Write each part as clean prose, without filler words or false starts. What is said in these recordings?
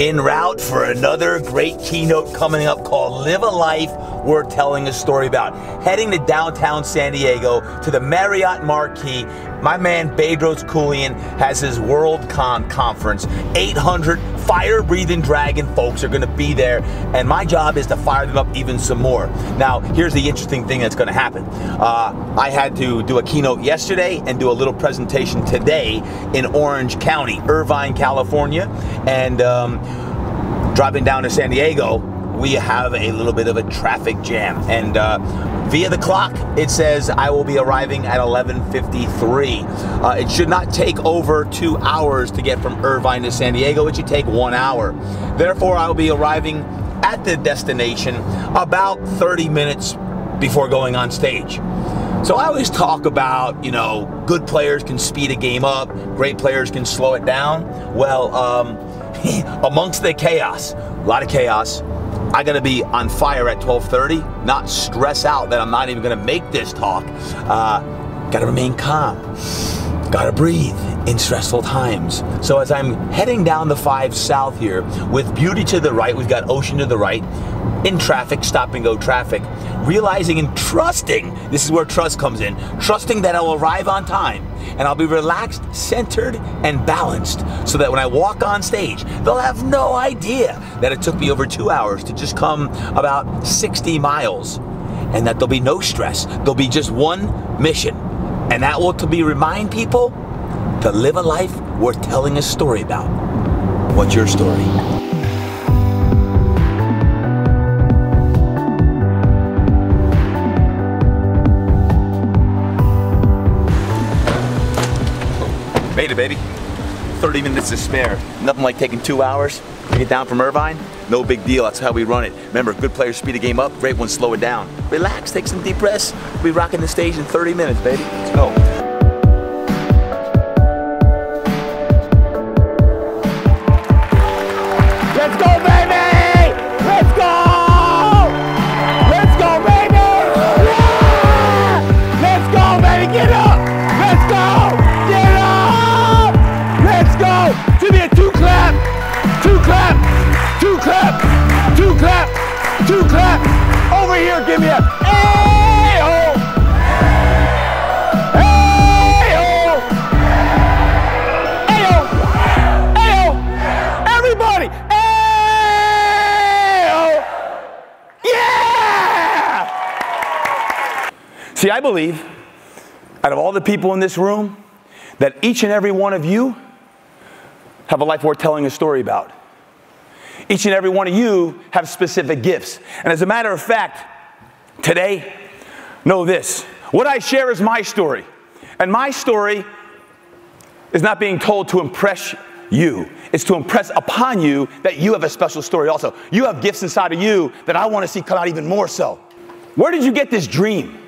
En route for another great keynote coming up called Live a Life Worth Telling a Story About. Heading to downtown San Diego to the Marriott Marquis, my man Bedros Keuilian has his WorldCon conference. 800 fire-breathing dragon folks are going to be there, and my job is to fire them up even some more. Now, here's the interesting thing that's going to happen. I had to do a keynote yesterday and do a little presentation today in Orange County, Irvine, California, and driving down to San Diego, we have a little bit of a traffic jam, and via the clock it says I will be arriving at 11:53. It should not take over 2 hours to get from Irvine to San Diego. It should take 1 hour. Therefore, I will be arriving at the destination about 30 minutes before going on stage. So I always talk about, you know, good players can speed a game up, great players can slow it down. Well, amongst the chaos, a lot of chaos, I gotta be on fire at 12:30, not stress out that I'm not even gonna make this talk. Gotta remain calm, gotta breathe in stressful times. So as I'm heading down the 5 South here, with beauty to the right, we've got ocean to the right, in traffic, stop and go traffic, realizing and trusting, this is where trust comes in, trusting that I'll arrive on time and I'll be relaxed, centered, and balanced so that when I walk on stage, they'll have no idea that it took me over 2 hours to just come about 60 miles and that there'll be no stress. There'll be just one mission, and that will be remind people to live a life worth telling a story about. What's your story? Made it, baby. 30 minutes to spare. Nothing like taking 2 hours to get down from Irvine. No big deal, that's how we run it. Remember, good players speed a game up, great ones slow it down. Relax, take some deep breaths. We'll be rocking the stage in 30 minutes, baby. Let's go. Let's go, baby! Let's go! Let's go, baby! Yeah! Let's go, baby! Get up! Let's go! Get up! Let's go! Give me a 2 clap! 2 clap! 2 clap! 2 clap! 2 clap! Over here, give me a hey-oh! Hey-oh! Hey-oh! Hey-oh! Everybody! Hey-oh! Yeah! See, I believe, out of all the people in this room, that each and every one of you have a life worth telling a story about. Each and every one of you have specific gifts. And as a matter of fact, today, know this. What I share is my story. And my story is not being told to impress you. It's to impress upon you that you have a special story also. You have gifts inside of you that I want to see come out even more so. Where did you get this dream?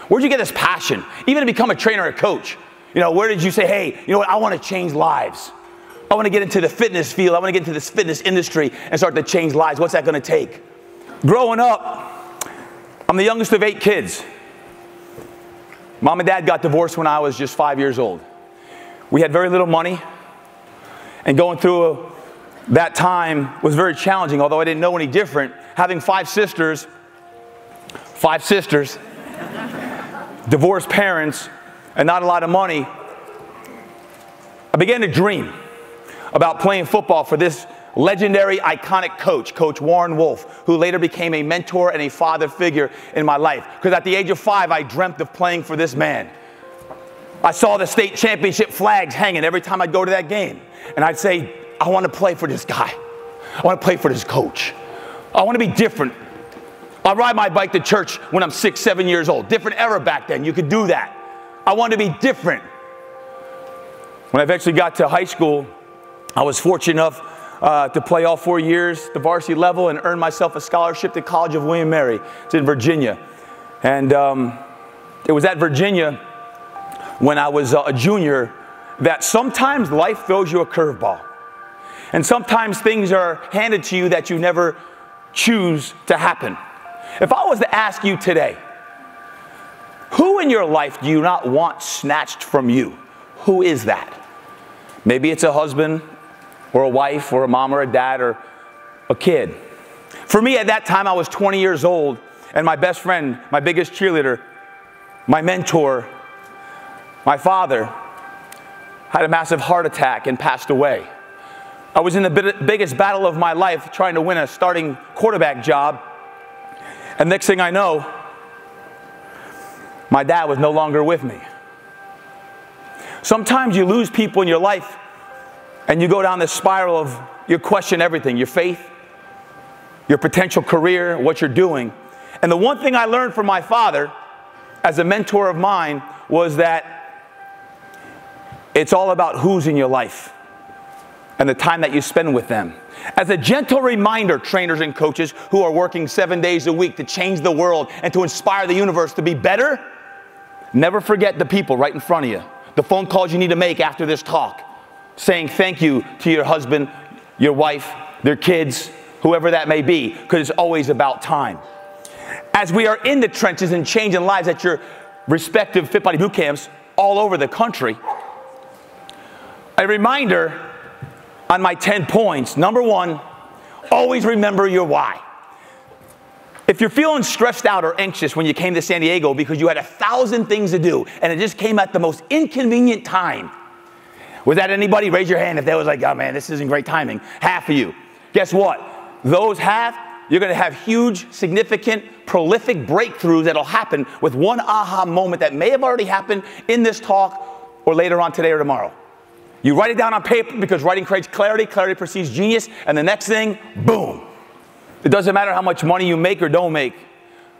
Where did you get this passion? Even to become a trainer or a coach. You know, where did you say, hey, you know what, I want to change lives. I want to get into the fitness field. I want to get into this fitness industry and start to change lives. What's that going to take? Growing up, I'm the youngest of 8 kids. Mom and Dad got divorced when I was just 5 years old. We had very little money, and going through that time was very challenging, although I didn't know any different. Having 5 sisters, divorced parents, and not a lot of money, I began to dream about playing football for this legendary, iconic coach, Coach Warren Wolf, who later became a mentor and a father figure in my life. Because at the age of 5, I dreamt of playing for this man. I saw the state championship flags hanging every time I'd go to that game. And I'd say, I want to play for this guy. I want to play for this coach. I want to be different. I ride my bike to church when I'm 6, 7 years old. Different era back then. You could do that. I wanted to be different. When I eventually got to high school, I was fortunate enough to play all 4 years, the varsity level, and earn myself a scholarship to College of William Mary. It's in Virginia. And it was at Virginia when I was a junior that sometimes life throws you a curveball. And sometimes things are handed to you that you never choose to happen. If I was to ask you today, who in your life do you not want snatched from you? Who is that? Maybe it's a husband, or a wife or a mom or a dad or a kid. For me, at that time, I was 20 years old, and my best friend, my biggest cheerleader, my mentor, my father, had a massive heart attack and passed away. I was in the biggest battle of my life trying to win a starting quarterback job, and next thing I know, my dad was no longer with me. Sometimes you lose people in your life and you go down this spiral of you question everything, your faith, your potential career, what you're doing. And the one thing I learned from my father as a mentor of mine was that it's all about who's in your life and the time that you spend with them. As a gentle reminder, trainers and coaches who are working 7 days a week to change the world and to inspire the universe to be better, never forget the people right in front of you. The phone calls you need to make after this talk, saying thank you to your husband, your wife, their kids, whoever that may be, because it's always about time. As we are in the trenches and changing lives at your respective Fit Body boot camps all over the country, a reminder on my 10 points. Number one, always remember your why. If you're feeling stressed out or anxious when you came to San Diego because you had 1,000 things to do and it just came at the most inconvenient time, was that anybody? Raise your hand if that was like, oh man, this isn't great timing. Half of you. Guess what? Those half, you're going to have huge, significant, prolific breakthroughs that'll happen with one aha moment that may have already happened in this talk or later on today or tomorrow. You write it down on paper because writing creates clarity, clarity precedes genius, and the next thing, boom. It doesn't matter how much money you make or don't make.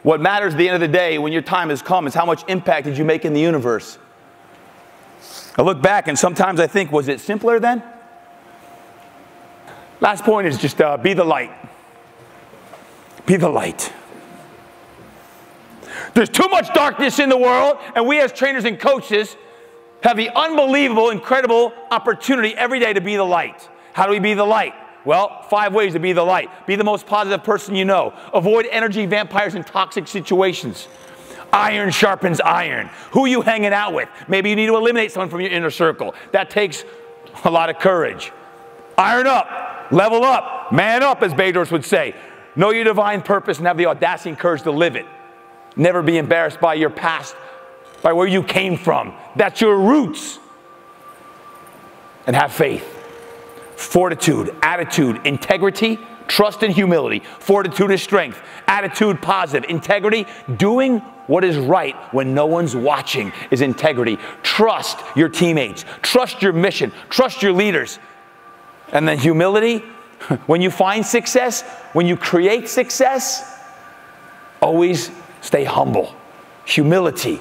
What matters at the end of the day when your time has come is how much impact did you make in the universe. I look back and sometimes I think, was it simpler then? Last point is just be the light. Be the light. There's too much darkness in the world, and we as trainers and coaches have the unbelievable, incredible opportunity every day to be the light. How do we be the light? Well, 5 ways to be the light. Be the most positive person you know. Avoid energy vampires and toxic situations. Iron sharpens iron. Who are you hanging out with? Maybe you need to eliminate someone from your inner circle. That takes a lot of courage. Iron up. Level up. Man up, as Bedros would say. Know your divine purpose and have the audacity and courage to live it. Never be embarrassed by your past, by where you came from. That's your roots. And have faith. Fortitude, attitude, integrity, trust and humility. Fortitude is strength. Attitude, positive. Integrity, doing what is right when no one's watching is integrity. Trust your teammates. Trust your mission. Trust your leaders. And then humility, when you find success, when you create success, always stay humble. Humility,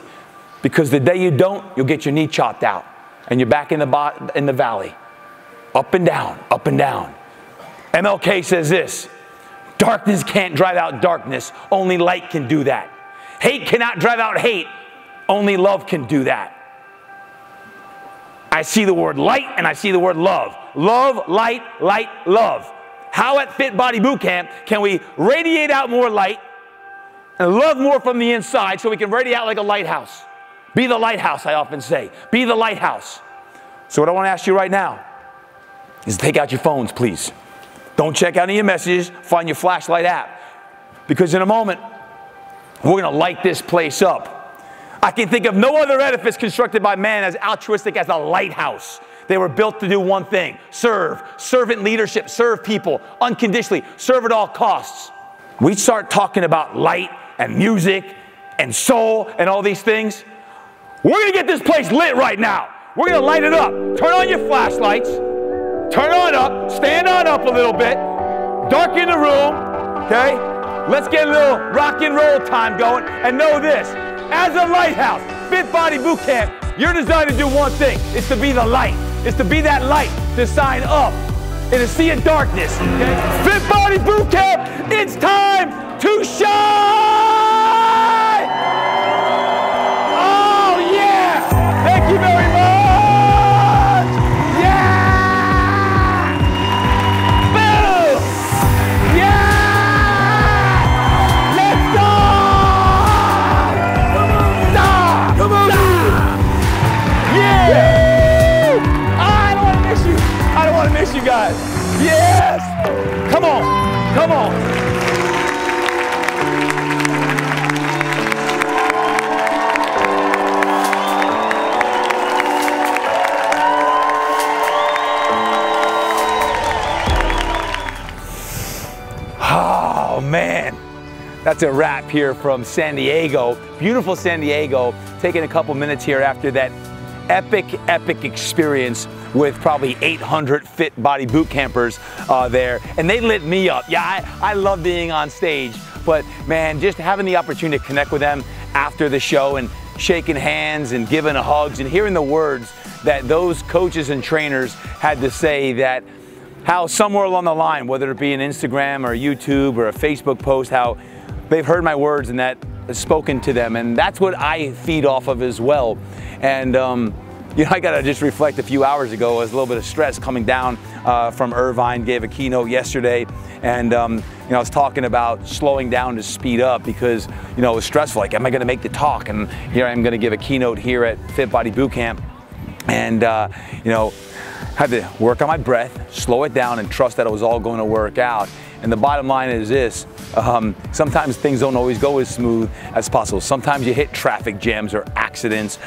because the day you don't, you'll get your knee chopped out and you're back in the valley. Up and down, up and down. MLK says this, darkness can't drive out darkness, only light can do that. Hate cannot drive out hate, only love can do that. I see the word light and I see the word love. Love, light, light, love. How at Fit Body Bootcamp can we radiate out more light and love more from the inside so we can radiate out like a lighthouse? Be the lighthouse, I often say. Be the lighthouse. So what I want to ask you right now is take out your phones, please. Don't check out any of your messages. Find your flashlight app. Because in a moment, we're going to light this place up. I can think of no other edifice constructed by man as altruistic as a lighthouse. They were built to do one thing, serve. Servant leadership, serve people unconditionally, serve at all costs. We start talking about light and music and soul and all these things. We're going to get this place lit right now. We're going to light it up. Turn on your flashlights. Turn on up. Stand on up a little bit. Darken the room. Okay? Let's get a little rock and roll time going. And know this. As a lighthouse, Fit Body Bootcamp, you're designed to do one thing. It's to be the light. It's to be that light to sign up in a sea of darkness. Okay? Fit Body Bootcamp, it's time to shine! Oh, yeah! Thank you very much! Yeah! Boom! Yeah! Let's go! Come on! Yeah! I don't want to miss you guys. Oh man, that's a wrap here from San Diego. Beautiful San Diego. Taking a couple minutes here after that epic experience with probably 800 fit body boot campers there, and they lit me up. Yeah, I love being on stage, but man, just having the opportunity to connect with them after the show and shaking hands and giving hugs and hearing the words that those coaches and trainers had to say, that how somewhere along the line, whether it be an Instagram or YouTube or a Facebook post, how they've heard my words and that has spoken to them, and that's what I feed off of as well. And you know, I gotta just reflect, a few hours ago, I was a little bit of stress coming down from Irvine, gave a keynote yesterday, and you know, I was talking about slowing down to speed up because, you know, it was stressful. Like, am I gonna make the talk? And here I'm gonna give a keynote here at Fit Body Bootcamp, and you know, had to work on my breath, slow it down, and trust that it was all going to work out. And the bottom line is this: sometimes things don't always go as smooth as possible. Sometimes you hit traffic jams or accidents.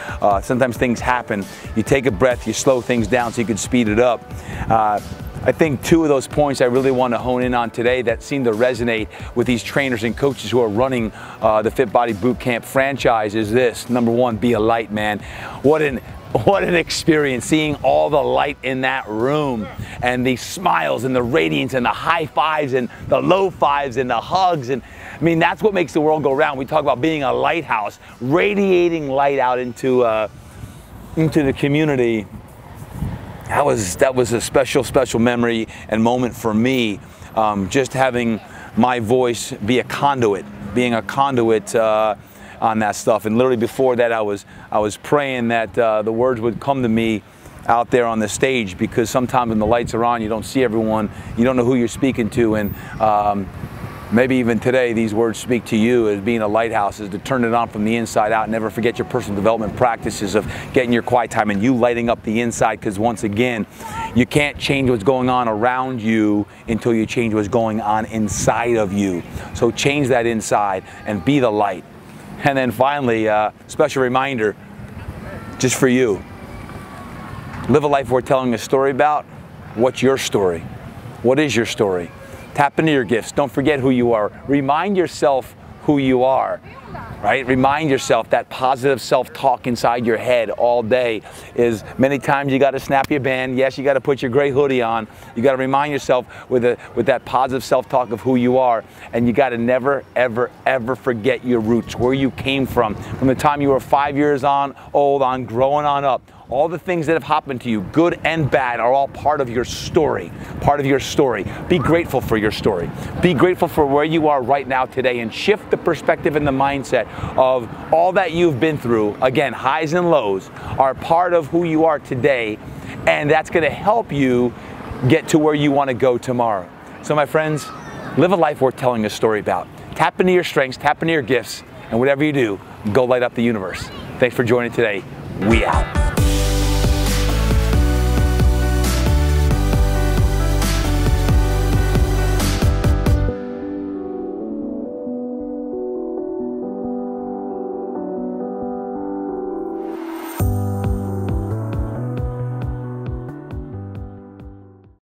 Sometimes things happen. You take a breath, you slow things down so you can speed it up. I think two of those points I really want to hone in on today that seem to resonate with these trainers and coaches who are running the Fit Body Bootcamp franchise is this. Number one, be a light, man. What an experience, seeing all the light in that room, and the smiles and the radiance and the high fives and the low fives and the hugs. And I mean, that's what makes the world go round. We talk about being a lighthouse, radiating light out into the community. That was a special memory and moment for me. Just having my voice be a conduit, being a conduit on that stuff. And literally before that, I was praying that the words would come to me out there on the stage, because sometimes when the lights are on, you don't see everyone, you don't know who you're speaking to, and maybe even today these words speak to you as being a lighthouse, is to turn it on from the inside out. Never forget your personal development practices of getting your quiet time and you lighting up the inside, because once again, you can't change what's going on around you until you change what's going on inside of you. So change that inside and be the light. And then finally, special reminder just for you: live a life worth telling a story about. What's your story? What is your story? Tap into your gifts. Don't forget who you are. Remind yourself who you are, right? Remind yourself that positive self-talk inside your head all day is, many times you got to snap your band. Yes, you got to put your gray hoodie on. You got to remind yourself with that positive self-talk of who you are. And you got to never, ever forget your roots, where you came from the time you were 5 years old on growing on up. All the things that have happened to you, good and bad, are all part of your story. Part of your story. Be grateful for your story. Be grateful for where you are right now today, and shift the perspective and the mindset of all that you've been through. Again, highs and lows are part of who you are today, and that's going to help you get to where you want to go tomorrow. So my friends, live a life worth telling a story about. Tap into your strengths, tap into your gifts, and whatever you do, go light up the universe. Thanks for joining today. We out.